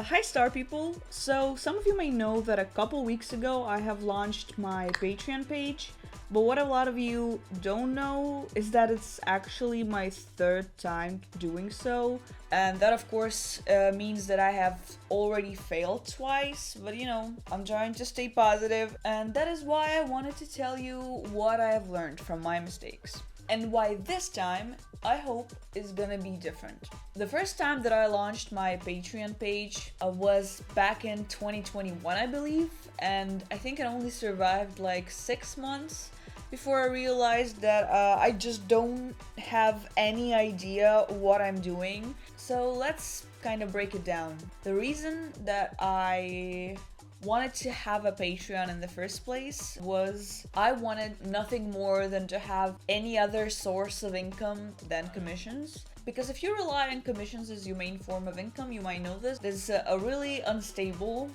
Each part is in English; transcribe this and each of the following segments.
Hi Star People! So some of you may know that a couple weeks ago I have launched my Patreon page, but what a lot of you don't know is that it's actually my third time doing so, and that of course means that I have already failed twice, but you know, I'm trying to stay positive, and that is why I wanted to tell you what I have learned from my mistakes. And why this time, I hope, is gonna be different. The first time that I launched my Patreon page was back in 2021, I believe, and I think it only survived like 6 months before I realized that I just don't have any idea what I'm doing. So let's kind of break it down. The reason that I wanted to have a Patreon in the first place was I wanted nothing more than to have any other source of income than commissions. Because if you rely on commissions as your main form of income, you might know this, is a really unstable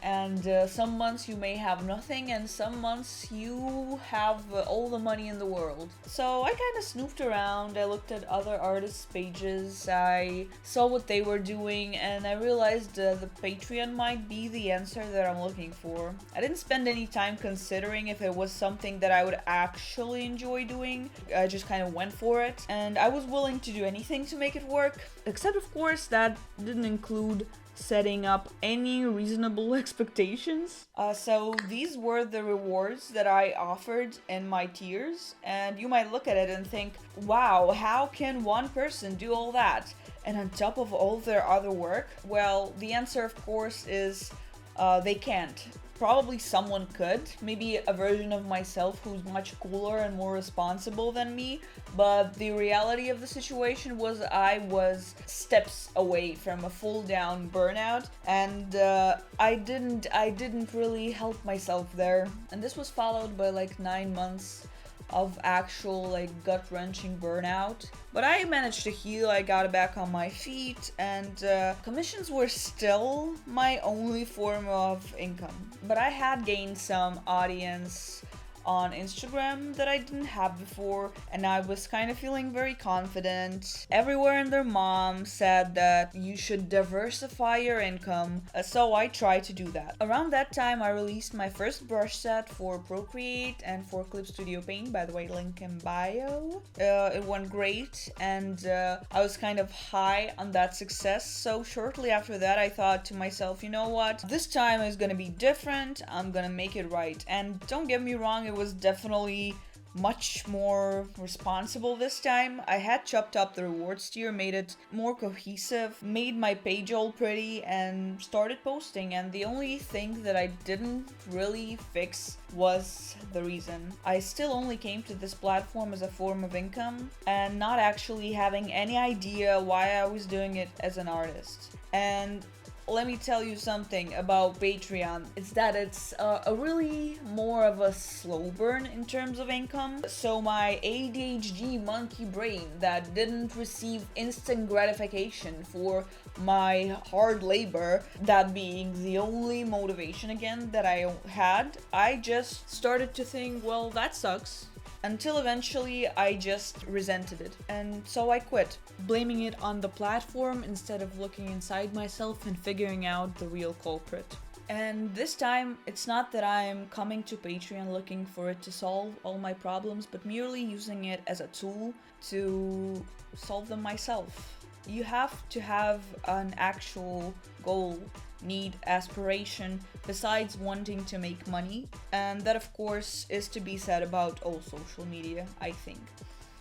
and some months you may have nothing and some months you have all the money in the world. So I kind of snooped around, I looked at other artists' pages, I saw what they were doing, and I realized the Patreon might be the answer that I'm looking for. I didn't spend any time considering if it was something that I would actually enjoy doing. I just kind of went for it, and I was willing to do anything to make it work, except of course that didn't include setting up any reasonable expectations. So these were the rewards that I offered in my tiers, and you might look at it and think, wow, how can one person do all that? And on top of all their other work? Well, the answer of course is they can't. Probably someone could, maybe a version of myself who's much cooler and more responsible than me, but the reality of the situation was I was steps away from a full down burnout, and I didn't really help myself there. And this was followed by like 9 months of actual like gut-wrenching burnout. But I managed to heal, I got back on my feet, and commissions were still my only form of income. But I had gained some audience on Instagram that I didn't have before, and I was kind of feeling very confident. Everywhere and their mom said that you should diversify your income, so I tried to do that. Around that time I released my first brush set for Procreate and for Clip Studio Paint, by the way, link in bio. It went great, and I was kind of high on that success, so shortly after that I thought to myself, you know what, this time is gonna be different, I'm gonna make it right. And don't get me wrong, it was definitely much more responsible this time. I had chopped up the rewards tier, made it more cohesive, made my page all pretty, and started posting. And the only thing that I didn't really fix was the reason. I still only came to this platform as a form of income and not actually having any idea why I was doing it as an artist. And let me tell you something about Patreon. It's that it's a really more of a slow burn in terms of income. So my ADHD monkey brain that didn't receive instant gratification for my hard labor, that being the only motivation again that I had, I just started to think, well, that sucks. Until eventually I just resented it, and so I quit, blaming it on the platform instead of looking inside myself and figuring out the real culprit. And this time, it's not that I'm coming to Patreon looking for it to solve all my problems, but merely using it as a tool to solve them myself. You have to have an actual goal, need, aspiration, besides wanting to make money. And that of course is to be said about all social media, I think.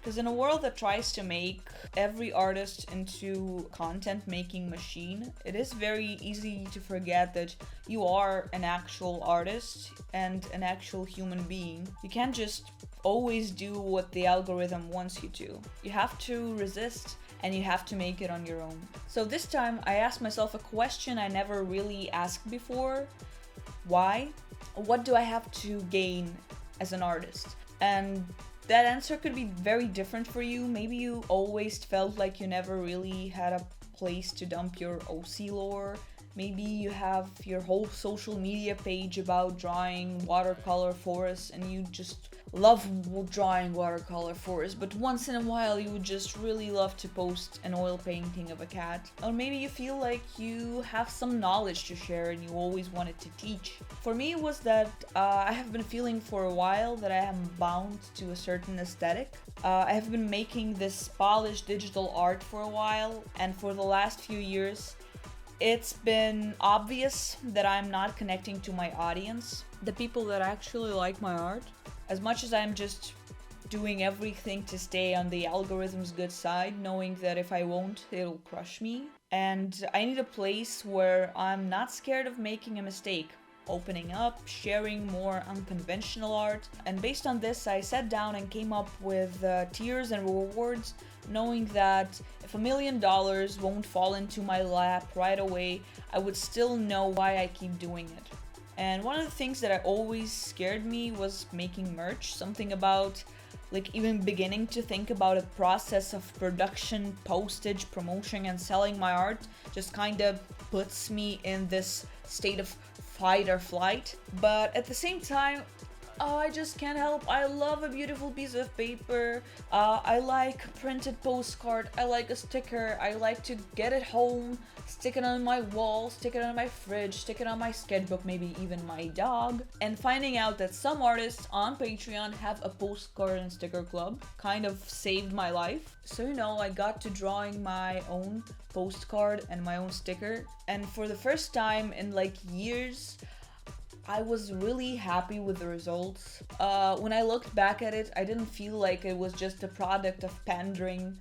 Because in a world that tries to make every artist into a content making machine, it is very easy to forget that you are an actual artist and an actual human being. You can't just always do what the algorithm wants you to. You have to resist, and you have to make it on your own. So this time I asked myself a question I never really asked before. Why? What do I have to gain as an artist? And that answer could be very different for you. Maybe you always felt like you never really had a place to dump your OC lore. Maybe you have your whole social media page about drawing watercolor forests and you just love drawing watercolor forests, but once in a while you would just really love to post an oil painting of a cat. Or maybe you feel like you have some knowledge to share and you always wanted to teach. For me, it was that I have been feeling for a while that I am bound to a certain aesthetic. I have been making this polished digital art for a while, and for the last few years it's been obvious that I'm not connecting to my audience, the people that actually like my art. As much as I'm just doing everything to stay on the algorithm's good side, knowing that if I won't, it'll crush me. And I need a place where I'm not scared of making a mistake, opening up, sharing more unconventional art. And based on this, I sat down and came up with tiers and rewards, knowing that if $1 million won't fall into my lap right away, I would still know why I keep doing it. And one of the things that always scared me was making merch. Something about like even beginning to think about a process of production, postage, promotion, and selling my art just kind of puts me in this state of fight or flight. But at the same time, I just can't help. I love a beautiful piece of paper. I like a printed postcard. I like a sticker. I like to get it home, stick it on my wall, stick it on my fridge, stick it on my sketchbook, maybe even my dog. And finding out that some artists on Patreon have a postcard and sticker club kind of saved my life. So, I got to drawing my own postcard and my own sticker. And for the first time in like years, I was really happy with the results. When I looked back at it, I didn't feel like it was just a product of pandering.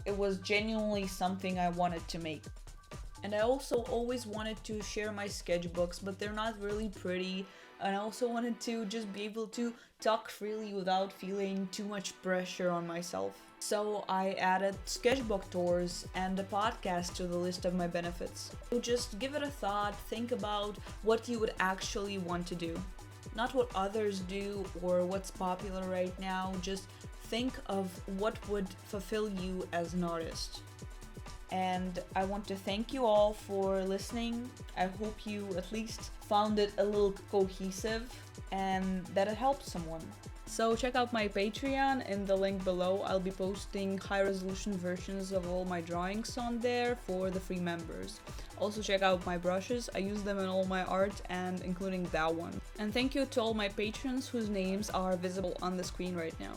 It was genuinely something I wanted to make. And I also always wanted to share my sketchbooks, but they're not really pretty. And I also wanted to just be able to talk freely without feeling too much pressure on myself. So I added sketchbook tours and a podcast to the list of my benefits. So just give it a thought, think about what you would actually want to do. Not what others do or what's popular right now, just think of what would fulfill you as an artist. And I want to thank you all for listening. I hope you at least found it a little cohesive and that it helped someone. So check out my Patreon in the link below. I'll be posting high resolution versions of all my drawings on there for the free members. Also check out my brushes. I use them in all my art and including that one. And thank you to all my patrons whose names are visible on the screen right now.